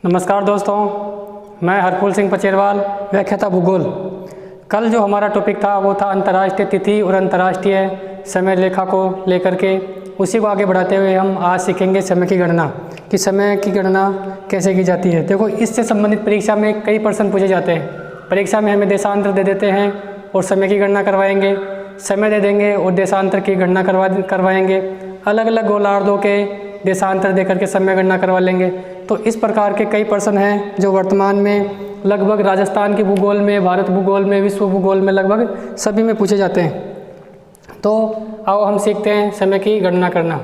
नमस्कार दोस्तों, मैं हरफूल सिंह पचेरवाल, व्याख्याता भूगोल। कल जो हमारा टॉपिक था वो था अंतर्राष्ट्रीय तिथि और अंतर्राष्ट्रीय समय रेखा को लेकर के। उसी को आगे बढ़ाते हुए हम आज सीखेंगे समय की गणना, कि समय की गणना कैसे की जाती है। देखो, इससे संबंधित परीक्षा में कई प्रश्न पूछे जाते हैं। परीक्षा में हमें देशांतर दे देते हैं और समय की गणना करवाएंगे, समय दे देंगे और देशांतर की गणना करवाएंगे। अलग अलग गोलार्धों के देशांतर दे करके समय गणना करवा लेंगे। तो इस प्रकार के कई प्रश्न हैं जो वर्तमान में लगभग राजस्थान की भूगोल में, भारत भूगोल में, विश्व भूगोल में लगभग सभी में पूछे जाते हैं। तो आओ हम सीखते हैं समय की गणना करना।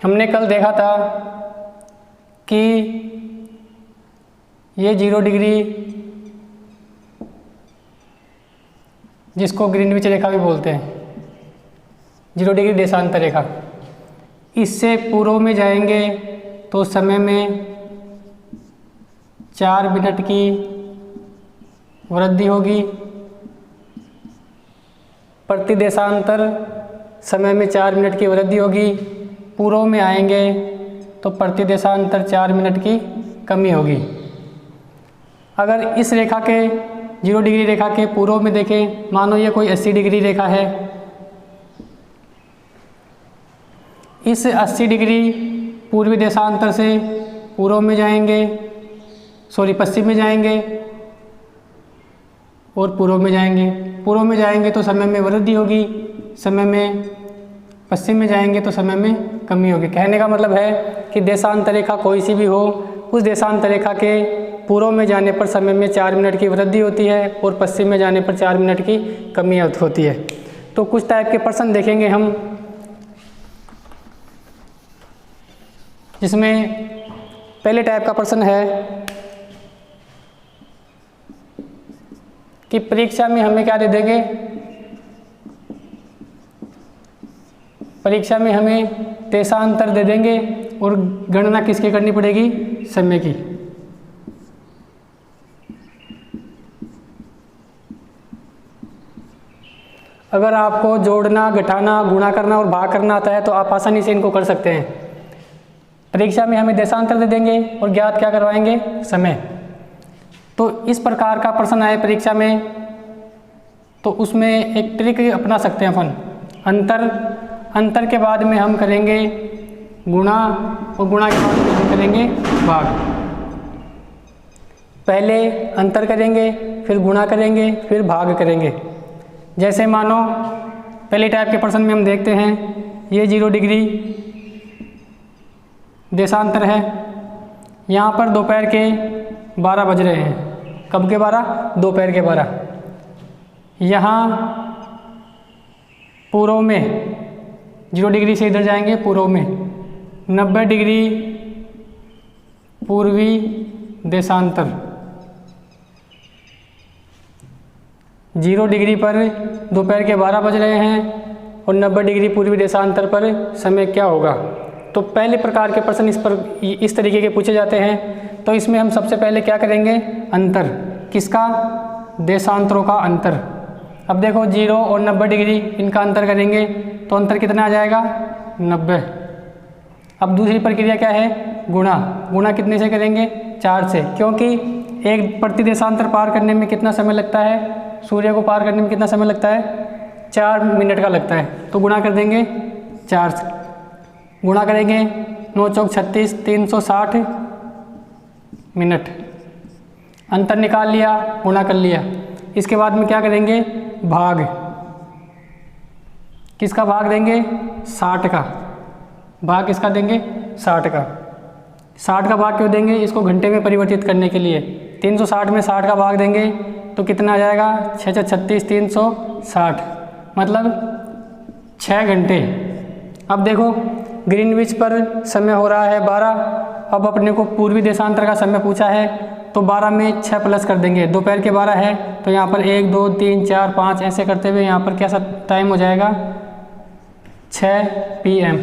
हमने कल देखा था कि ये 0 डिग्री, जिसको ग्रीनविच रेखा भी बोलते हैं, 0 डिग्री देशांतर रेखा, इससे पूर्व में जाएंगे तो समय में 4 मिनट की वृद्धि होगी। प्रति देशांतर समय में 4 मिनट की वृद्धि होगी। पूर्व में आएंगे तो प्रति देशांतर 4 मिनट की कमी होगी। अगर इस रेखा के 0 डिग्री रेखा के पूर्व में देखें, मानो ये कोई 80 डिग्री रेखा है, इस 80 डिग्री पूर्वी देशांतर से पूर्व में जाएंगे, पश्चिम में जाएंगे और पूर्व में जाएंगे। पूर्व में जाएंगे तो समय में वृद्धि होगी, समय में पश्चिम में जाएंगे तो समय में कमी होगी। कहने का मतलब है कि देशांतर रेखा कोई सी भी हो, उस देशांतर रेखा के पूर्व में जाने पर समय में 4 मिनट की वृद्धि होती है और पश्चिम में जाने पर 4 मिनट की कमी होती है। तो कुछ टाइप के प्रश्न देखेंगे हम, जिसमें पहले टाइप का प्रश्न है कि परीक्षा में हमें क्या दे देंगे। परीक्षा में हमें देशांतर दे देंगे और गणना किसकी करनी पड़ेगी? समय की। अगर आपको जोड़ना, घटाना, गुणा करना और भाग करना आता है तो आप आसानी से इनको कर सकते हैं। परीक्षा में हमें देशांतर दे देंगे और ज्ञात क्या करवाएंगे? समय। तो इस प्रकार का प्रश्न आए परीक्षा में तो उसमें एक ट्रिक अपना सकते हैं अपन। अंतर के बाद में हम करेंगे गुणा और गुणा के बाद में हम करेंगे भाग। पहले अंतर करेंगे, फिर गुणा करेंगे, फिर भाग करेंगे। जैसे मानो पहले टाइप के प्रश्न में हम देखते हैं, ये 0 डिग्री देशांतर है। यहाँ पर दोपहर के 12 बज रहे हैं। कब के 12? दोपहर के 12। यहाँ पूर्व में 0 डिग्री से इधर जाएंगे, पूर्व में 90 डिग्री पूर्वी देशांतर। 0 डिग्री पर दोपहर के 12 बज रहे हैं और 90 डिग्री पूर्वी देशांतर पर समय क्या होगा? तो पहले प्रकार के प्रश्न इस तरीके के पूछे जाते हैं। तो इसमें हम सबसे पहले क्या करेंगे? अंतर। किसका? देशांतरों का अंतर। अब देखो 0 और 90 डिग्री, इनका अंतर करेंगे तो अंतर कितना आ जाएगा? 90। अब दूसरी प्रक्रिया क्या है? गुणा। गुणा कितने से करेंगे? 4 से, क्योंकि एक प्रति देशांतर पार करने में कितना समय लगता है? सूर्य को पार करने में कितना समय लगता है? 4 मिनट का लगता है। तो गुणा कर देंगे 4 से। गुणा करेंगे 9 चौक 36, 360 मिनट। अंतर निकाल लिया, गुणा कर लिया। इसके बाद में क्या करेंगे? भाग। किसका भाग देंगे? 60 का। भाग किसका देंगे? 60 का। 60 का भाग क्यों देंगे? इसको घंटे में परिवर्तित करने के लिए। 360 में 60 का भाग देंगे तो कितना आ जाएगा? 6 36, 360, मतलब 6 घंटे। अब देखो ग्रीनविच पर समय हो रहा है 12। अब अपने को पूर्वी देशांतर का समय पूछा है तो 12 में 6 प्लस कर देंगे। दोपहर के 12 है तो यहाँ पर 1 2 3 4 5 ऐसे करते हुए यहाँ पर कैसा टाइम हो जाएगा? 6 PM।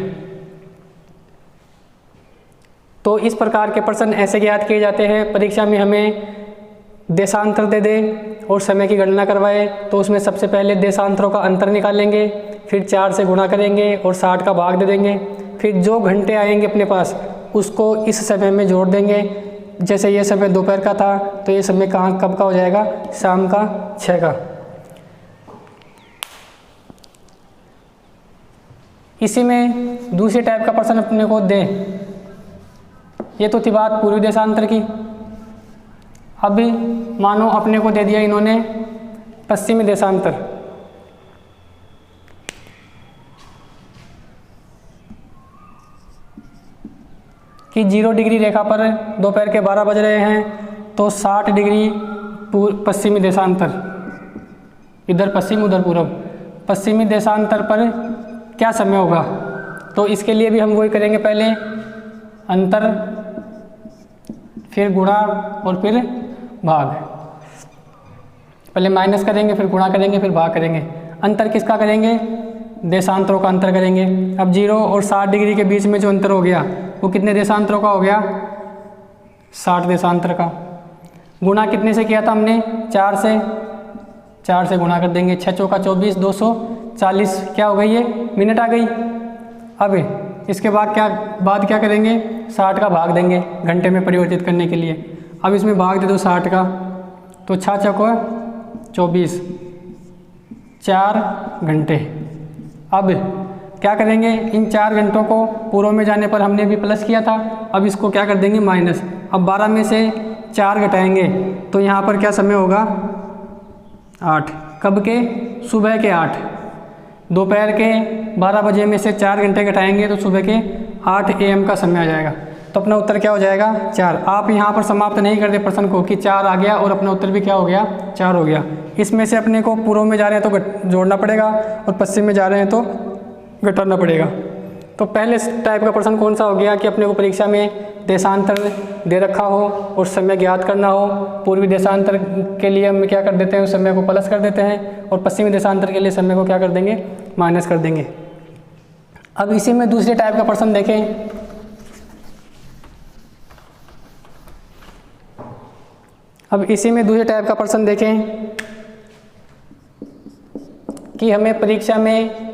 तो इस प्रकार के प्रश्न ऐसे ज्ञात किए जाते हैं। परीक्षा में हमें देशांतर दे दे और समय की गणना करवाए तो उसमें सबसे पहले देशांतरों का अंतर निकालेंगे, फिर 4 से गुणा करेंगे और 60 का भाग दे देंगे, फिर जो घंटे आएंगे अपने पास उसको इस समय में जोड़ देंगे। जैसे ये समय दोपहर का था तो ये समय कहाँ कब का हो जाएगा, शाम का 6 का। इसी में दूसरी टाइप का प्रश्न अपने को दे, ये तो थी बात पूर्वी देशांतर की। अभी मानो अपने को दे दिया इन्होंने पश्चिमी देशांतर, कि 0 डिग्री रेखा पर दोपहर के 12 बज रहे हैं तो 60 डिग्री पश्चिमी देशांतर, इधर पश्चिम उधर पूर्व, पश्चिमी देशांतर पर क्या समय होगा। तो इसके लिए भी हम वही करेंगे, पहले अंतर, फिर गुणा और फिर भाग। पहले माइनस करेंगे, फिर गुणा करेंगे, फिर भाग करेंगे। अंतर किसका करेंगे, देशांतरों का अंतर करेंगे। अब 0 और 60 डिग्री के बीच में जो अंतर हो गया वो कितने देशांतरों का हो गया, 60 देशांतर का। गुणा कितने से किया था हमने, 4 से, 4 से गुणा कर देंगे, 6 चौका 24, 240 क्या हो गई, ये मिनट आ गई। अब इसके बाद क्या करेंगे, 60 का भाग देंगे घंटे में परिवर्तित करने के लिए। अब इसमें भाग दे दो 60 का, तो 6 चौका 24, 4 घंटे। अब क्या करेंगे, इन 4 घंटों को पूर्व में जाने पर हमने भी प्लस किया था, अब इसको क्या कर देंगे माइनस। अब 12 में से 4 घटाएंगे तो यहाँ पर क्या समय होगा, 8। कब के, सुबह के 8। दोपहर के 12 बजे में से 4 घंटे घटाएंगे तो सुबह के 8 AM का समय आ जाएगा। तो अपना उत्तर क्या हो जाएगा, 4। आप यहाँ पर समाप्त नहीं करते प्रश्न को कि 4 आ गया और अपना उत्तर भी क्या हो गया, 4 हो गया। इसमें से अपने को पूर्व में जा रहे हैं तो जोड़ना पड़ेगा और पश्चिम में जा रहे हैं तो घटाना पड़ेगा। तो पहले टाइप का प्रश्न कौन सा हो गया कि अपने को परीक्षा में देशांतर दे रखा हो और समय ज्ञात करना हो। पूर्वी देशांतर के लिए हम क्या कर देते हैं, उस समय को प्लस कर देते हैं, और पश्चिमी देशांतर के लिए समय को क्या कर देंगे, माइनस कर देंगे। अब इसी में दूसरे टाइप का प्रश्न देखें। अब इसी में दूसरे टाइप का प्रश्न देखें कि हमें परीक्षा में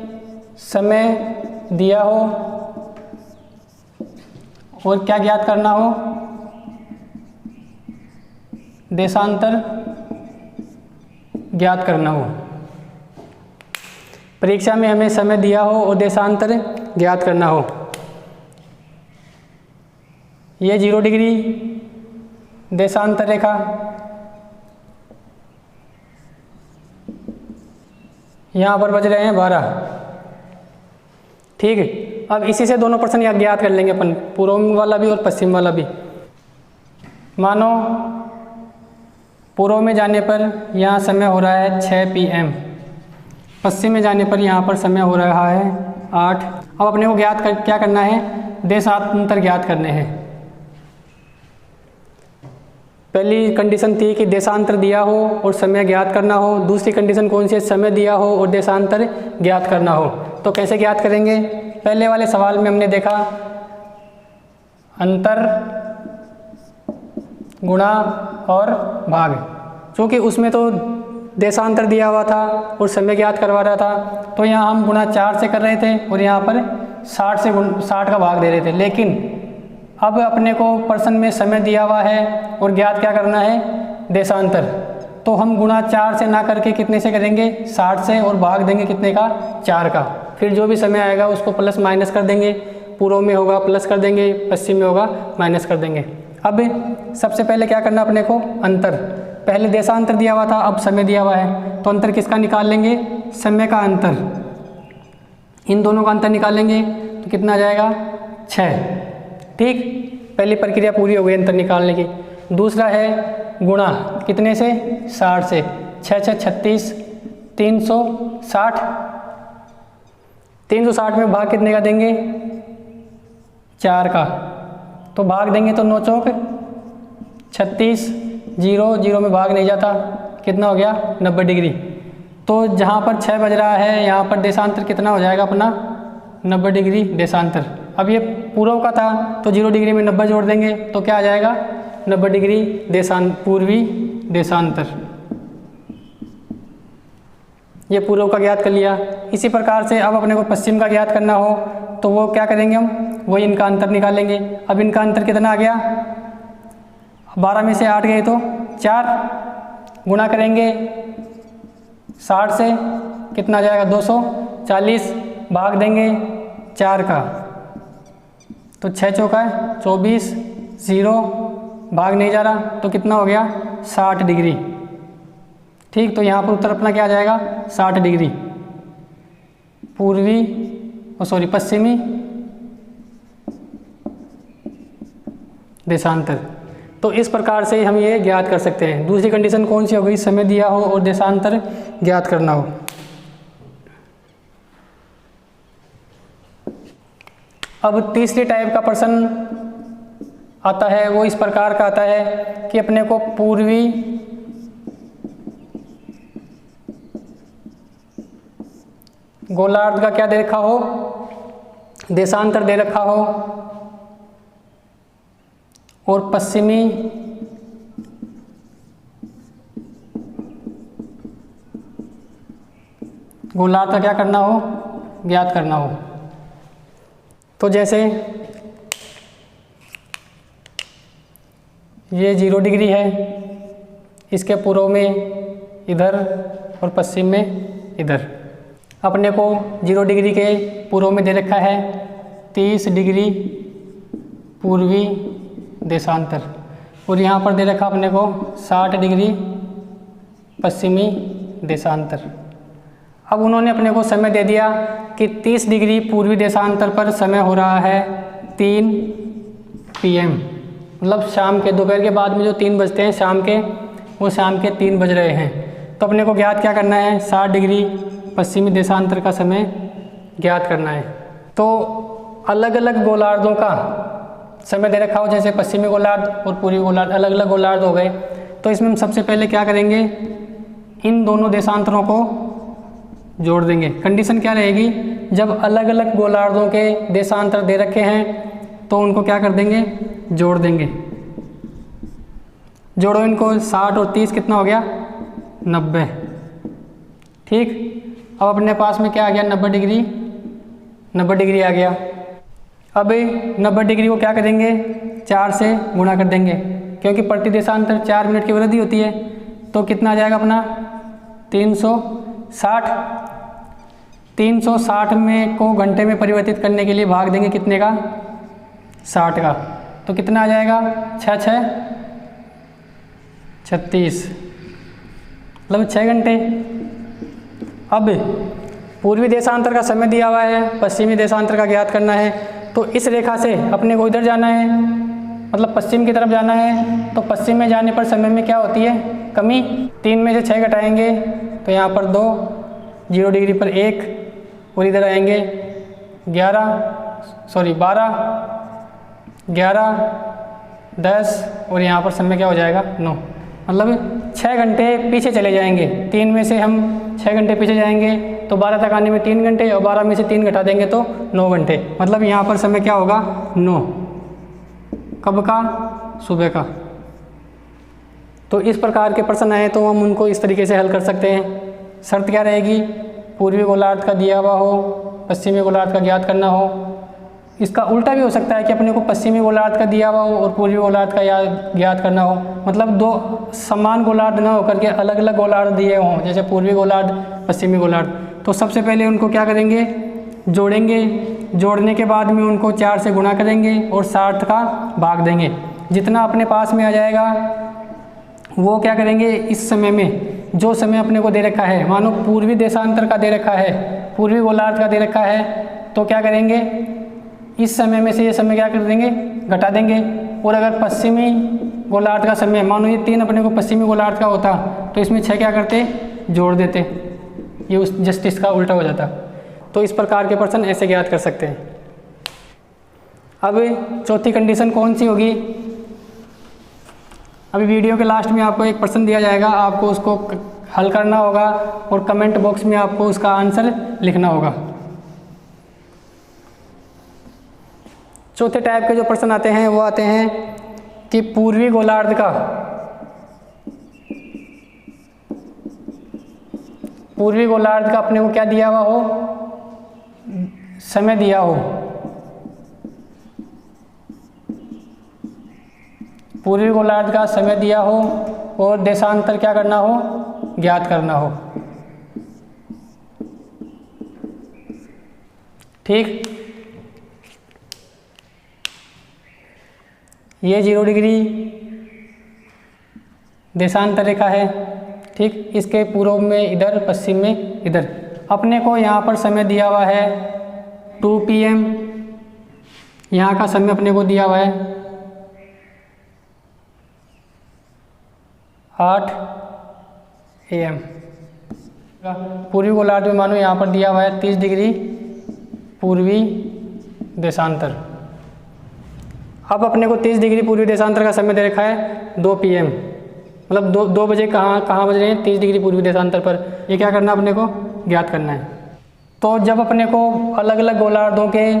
समय दिया हो और क्या ज्ञात करना हो, देशांतर ज्ञात करना हो। परीक्षा में हमें समय दिया हो और देशांतर ज्ञात करना हो। ये 0 डिग्री देशांतर रेखा, यहाँ पर बज रहे हैं 12, ठीक है। अब इसी से दोनों प्रश्न यहाँ ज्ञात कर लेंगे अपन, पूर्व वाला भी और पश्चिम वाला भी। मानो पूर्व में जाने पर यहाँ समय हो रहा है 6 PM, पश्चिम में जाने पर यहाँ पर समय हो रहा है 8। अब अपने को क्या करना है, देशांतर ज्ञात करने हैं। पहली कंडीशन थी कि देशांतर दिया हो और समय ज्ञात करना हो। दूसरी कंडीशन कौन सी है, समय दिया हो और देशांतर ज्ञात करना हो। तो कैसे ज्ञात करेंगे, पहले वाले सवाल में हमने देखा अंतर, गुणा और भाग। क्योंकि उसमें तो देशांतर दिया हुआ था और समय ज्ञात करवा रहा था, तो यहाँ हम गुणा 4 से कर रहे थे और यहाँ पर 60 का भाग दे रहे थे। लेकिन अब अपने को प्रश्न में समय दिया हुआ है और ज्ञात क्या करना है, देशांतर। तो हम गुणा 4 से ना करके कितने से करेंगे, 60 से, और भाग देंगे कितने का, 4 का। फिर जो भी समय आएगा उसको प्लस माइनस कर देंगे, पूर्व में होगा प्लस कर देंगे, पश्चिम में होगा माइनस कर देंगे। अब सबसे पहले क्या करना अपने को, अंतर। पहले देशांतर दिया हुआ था, अब समय दिया हुआ है, तो अंतर किसका निकाल लेंगे, समय का अंतर। इन दोनों का अंतर निकालेंगे तो कितना आ जाएगा, 6। ठीक, पहली प्रक्रिया पूरी हो गई अंतर निकालने की। दूसरा है गुणा, कितने से, 60 से। 6 6 36, 360। 360 में भाग कितने का देंगे, 4 का। तो भाग देंगे तो 9 चौक 36, 0 में भाग नहीं जाता, कितना हो गया, 90 डिग्री। तो जहाँ पर 6 बज रहा है यहाँ पर देशांतर कितना हो जाएगा अपना, 90 डिग्री देशांतर। अब ये पूर्व का था तो 0 डिग्री में 90 जोड़ देंगे तो क्या आ जाएगा, 90 डिग्री पूर्वी देशांतर। ये पूर्व का ज्ञात कर लिया। इसी प्रकार से अब अपने को पश्चिम का ज्ञात करना हो तो वो क्या करेंगे हम, वही इनका अंतर निकालेंगे। अब इनका अंतर कितना आ गया, 12 में से 8 गए तो 4, गुणा करेंगे 60 से, कितना आ जाएगा 240, भाग देंगे 4 का, तो 6 चौका 24, 0 भाग नहीं जा रहा, तो कितना हो गया 60 डिग्री। ठीक, तो यहाँ पर उत्तर अपना क्या आ जाएगा 60 डिग्री, पश्चिमी देशांतर। तो इस प्रकार से हम ये ज्ञात कर सकते हैं। दूसरी कंडीशन कौन सी हो गई, समय दिया हो और देशांतर ज्ञात करना हो। अब तीसरी टाइप का प्रश्न आता है, वो इस प्रकार का आता है कि अपने को पूर्वी गोलार्ध का क्या दे रखा हो, देशांतर दे रखा हो, और पश्चिमी गोलार्ध का क्या करना हो, ज्ञात करना हो। तो जैसे ये 0 डिग्री है, इसके पूर्व में इधर और पश्चिम में इधर। अपने को 0 डिग्री के पूर्व में दे रखा है 30 डिग्री पूर्वी देशांतर, और यहाँ पर दे रखा अपने को 60 डिग्री पश्चिमी देशांतर। अब उन्होंने अपने को समय दे दिया कि 30 डिग्री पूर्वी देशांतर पर समय हो रहा है 3 PM, मतलब शाम के, दोपहर के बाद में जो 3 बजते हैं शाम के, वो शाम के 3 बज रहे हैं। तो अपने को ज्ञात क्या करना है, 60 डिग्री पश्चिमी देशांतर का समय ज्ञात करना है। तो अलग अलग गोलार्धों का समय दे रखा हो, जैसे पश्चिमी गोलार्ध और पूर्वी गोलार्ध, अलग अलग गोलार्ध हो गए। तो इसमें हम सबसे पहले क्या करेंगे, इन दोनों देशांतरों को जोड़ देंगे। कंडीशन क्या रहेगी, जब अलग अलग गोलार्धों के देशांतर दे रखे हैं तो उनको क्या कर देंगे, जोड़ देंगे। जोड़ो इनको, 60 और 30 कितना हो गया 90। ठीक, अब अपने पास में क्या आ गया 90 डिग्री आ गया। अब 90 डिग्री को क्या करेंगे, 4 से गुणा कर देंगे, क्योंकि प्रति देशांतर 4 मिनट की वृद्धि होती है। तो कितना आ जाएगा अपना 360। 360 में को घंटे में परिवर्तित करने के लिए भाग देंगे कितने का, 60 का, तो कितना आ जाएगा 36, मतलब 6 घंटे। अब पूर्वी देशांतर का समय दिया हुआ है, पश्चिमी देशांतर का ज्ञात करना है। तो इस रेखा से अपने को इधर जाना है, मतलब पश्चिम की तरफ जाना है। तो पश्चिम में जाने पर समय में क्या होती है, कमी। 3 में से 6 घटाएंगे तो यहाँ पर 2, 0 डिग्री पर 1, और इधर आएंगे 12, 11, 10, और यहाँ पर समय क्या हो जाएगा 9, मतलब 6 घंटे पीछे चले जाएंगे। 3 में से हम 6 घंटे पीछे जाएंगे तो 12 तक आने में 3 घंटे, और 12 में से 3 घटा देंगे तो 9 घंटे, मतलब यहाँ पर समय क्या होगा 9। कब का, सुबह का। तो इस प्रकार के प्रश्न आए तो हम उनको इस तरीके से हल कर सकते हैं। शर्त क्या रहेगी, पूर्वी गोलार्ध का दिया हुआ हो, पश्चिमी गोलार्ध का ज्ञात करना हो। इसका उल्टा भी हो सकता है कि अपने को पश्चिमी गोलार्ध का दिया हुआ हो और पूर्वी गोलार्ध का ज्ञात करना हो, मतलब 2 समान गोलार्ध ना होकर के अलग अलग गोलार्ध दिए हों, जैसे पूर्वी गोलार्ध, पश्चिमी गोलार्ध। तो सबसे पहले उनको क्या करेंगे, जोड़ेंगे। जोड़ने के बाद में उनको 4 से गुणा करेंगे और 60 का भाग देंगे। जितना अपने पास में आ जाएगा वो क्या करेंगे, इस समय में जो समय अपने को दे रखा है, मानो पूर्वी देशांतर का दे रखा है, पूर्वी गोलार्ध का दे रखा है, तो क्या करेंगे, इस समय में से ये समय क्या कर देंगे, घटा देंगे। और अगर पश्चिमी गोलार्ध का समय, मानो ये 3 अपने को पश्चिमी गोलार्ध का होता, तो इसमें 6 क्या करते, जोड़ देते। ये उस जस्टिस का उल्टा हो जाता। तो इस प्रकार के प्रश्न ऐसे ज्ञात कर सकते हैं। अब चौथी कंडीशन कौन सी होगी, अभी वीडियो के लास्ट में आपको एक प्रश्न दिया जाएगा, आपको उसको हल करना होगा और कमेंट बॉक्स में आपको उसका आंसर लिखना होगा। चौथे टाइप के जो प्रश्न आते हैं वो आते हैं कि पूर्वी गोलार्ध का अपने को क्या दिया हुआ हो, समय दिया हो, पूर्वी गोलार्ध का समय दिया हो और देशांतर क्या करना हो, ज्ञात करना हो। ठीक, ये 0 डिग्री देशांतर रेखा है। ठीक, इसके पूर्व में इधर, पश्चिम में इधर। अपने को यहाँ पर समय दिया हुआ है 2 PM, यहाँ का समय अपने को दिया हुआ है 8 AM। पूर्वी गोलार्ध में मानो यहाँ पर दिया हुआ है 30 डिग्री पूर्वी देशांतर। अब अपने को 30 डिग्री पूर्वी देशांतर का समय दे रखा है 2 PM, मतलब 2 बजे कहाँ बज रहे हैं, 30 डिग्री पूर्वी देशांतर पर। ये क्या करना है, अपने को ज्ञात करना है। तो जब अपने को अलग अलग गोलार्धों के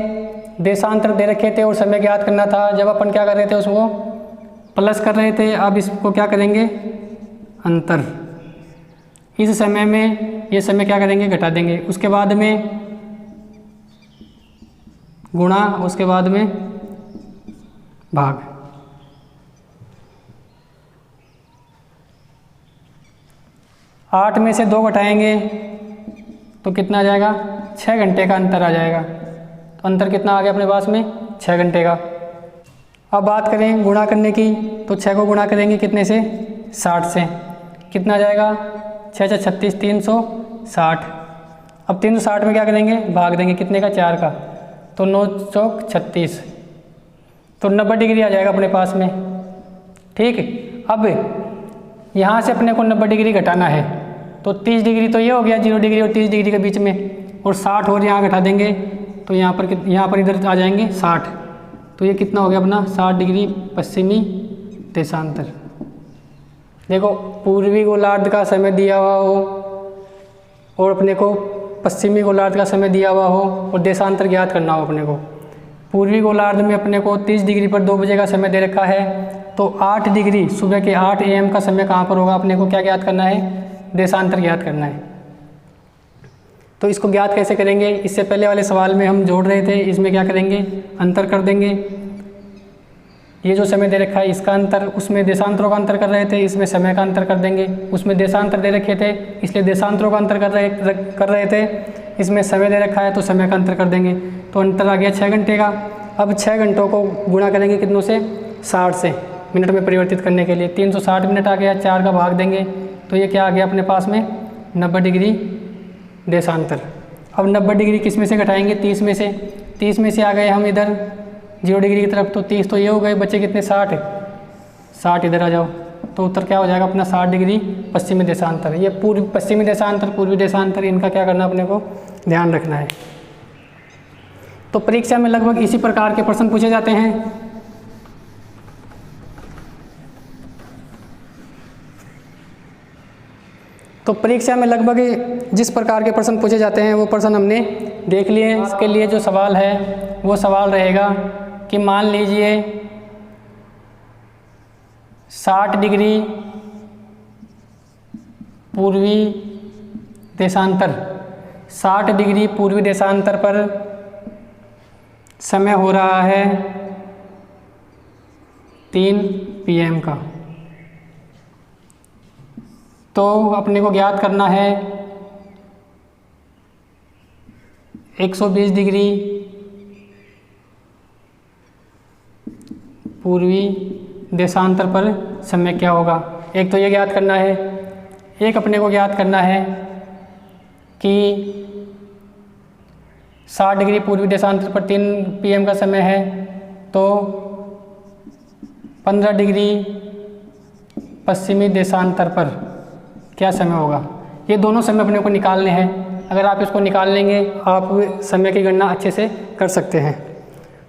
देशांतर दे रखे थे और समय ज्ञात करना था, जब अपन क्या कर रहे थे, उसको प्लस कर रहे थे। अब इसको क्या करेंगे, अंतर। इस समय में ये समय क्या करेंगे, घटा देंगे। उसके बाद में गुणा, उसके बाद में भाग। 8 में से 2 घटाएंगे तो कितना आ जाएगा, 6 घंटे का अंतर आ जाएगा। तो अंतर कितना आ गया अपने पास में, 6 घंटे का। अब बात करें गुणा करने की, तो 6 को गुणा करेंगे कितने से, 60 से। कितना आ जाएगा, 6 6 36, 360। अब 360 में क्या करेंगे, भाग देंगे कितने का, 4 का। तो 9 चौक 36, तो 90 डिग्री आ जाएगा अपने पास में। ठीक, अब यहाँ से अपने को 90 डिग्री घटाना है, तो 30 डिग्री तो ये हो गया 0 डिग्री और 30 डिग्री के बीच में, और 60 और यहाँ घटा देंगे तो यहाँ पर इधर आ जाएंगे 60। तो ये कितना हो गया अपना, 60 डिग्री पश्चिमी देशांतर। देखो, पूर्वी गोलार्ध का समय दिया हुआ हो और अपने को पश्चिमी गोलार्ध का समय दिया हुआ हो और देशांतर ज्ञात करना हो अपने को। पूर्वी गोलार्ध में अपने को 30 डिग्री पर 2 बजे का समय दे रखा है, तो 8 डिग्री सुबह के 8 AM का समय कहाँ पर होगा, अपने को क्या ज्ञात करना है, देशांतर ज्ञात करना है। तो इसको ज्ञात कैसे करेंगे, इससे पहले वाले सवाल में हम जोड़ रहे थे, इसमें क्या करेंगे, अंतर कर देंगे। ये जो समय दे रखा है इसका अंतर, उसमें देशांतरों का अंतर कर रहे थे, इसमें समय का अंतर कर देंगे। उसमें देशांतर दे रखे थे इसलिए देशांतरों का अंतर कर रहे थे, इसमें समय दे रखा है तो समय का अंतर कर देंगे। तो अंतर आ गया 6 घंटे का। अब 6 घंटों को गुणा करेंगे कितनों से, 60 से, मिनट में परिवर्तित करने के लिए 360 मिनट आ गया। 4 का भाग देंगे तो ये क्या आ गया अपने पास में, 90 डिग्री देशांतर। अब 90 डिग्री किस में से घटाएंगे, 30 में से। 30 में से आ गए हम इधर 0 डिग्री की तरफ, तो 30 तो ये हो गए, बचे कितने, 60 इधर आ जाओ। तो उत्तर क्या हो जाएगा अपना, 60 डिग्री पश्चिमी देशांतर। ये पूर्व पश्चिमी देशांतर, पूर्वी देशांतर, इनका क्या करना अपने को ध्यान रखना है। तो परीक्षा में लगभग इसी प्रकार के प्रश्न पूछे जाते हैं। तो परीक्षा में लगभग जिस प्रकार के प्रश्न पूछे जाते हैं वो प्रश्न हमने देख लिए। इसके लिए जो सवाल है वो सवाल रहेगा कि मान लीजिए 60 डिग्री पूर्वी देशांतर, 60 डिग्री पूर्वी देशांतर पर समय हो रहा है 3 PM का। तो अपने को ज्ञात करना है 120 डिग्री पूर्वी देशांतर पर समय क्या होगा। एक तो ये ज्ञात करना है, एक अपने को ज्ञात करना है कि 60 डिग्री पूर्वी देशांतर पर 3 PM का समय है, तो 15 डिग्री पश्चिमी देशांतर पर क्या समय होगा। ये दोनों समय अपने को निकालने हैं। अगर आप इसको निकाल लेंगे आप समय की गणना अच्छे से कर सकते हैं।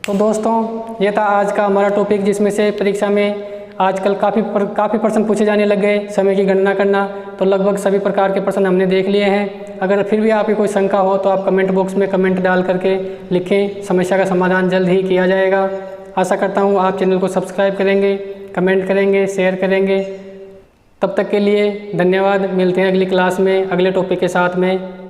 तो दोस्तों, ये था आज का हमारा टॉपिक, जिसमें से परीक्षा में आजकल काफ़ी प्रश्न पूछे जाने लग गए समय की गणना करना। तो लगभग सभी प्रकार के प्रश्न हमने देख लिए हैं। अगर फिर भी आपकी कोई शंका हो तो आप कमेंट बॉक्स में कमेंट डाल करके लिखें, समस्या का समाधान जल्द ही किया जाएगा। आशा करता हूँ आप चैनल को सब्सक्राइब करेंगे, कमेंट करेंगे, शेयर करेंगे। तब तक के लिए धन्यवाद। मिलते हैं अगली क्लास में अगले टॉपिक के साथ में।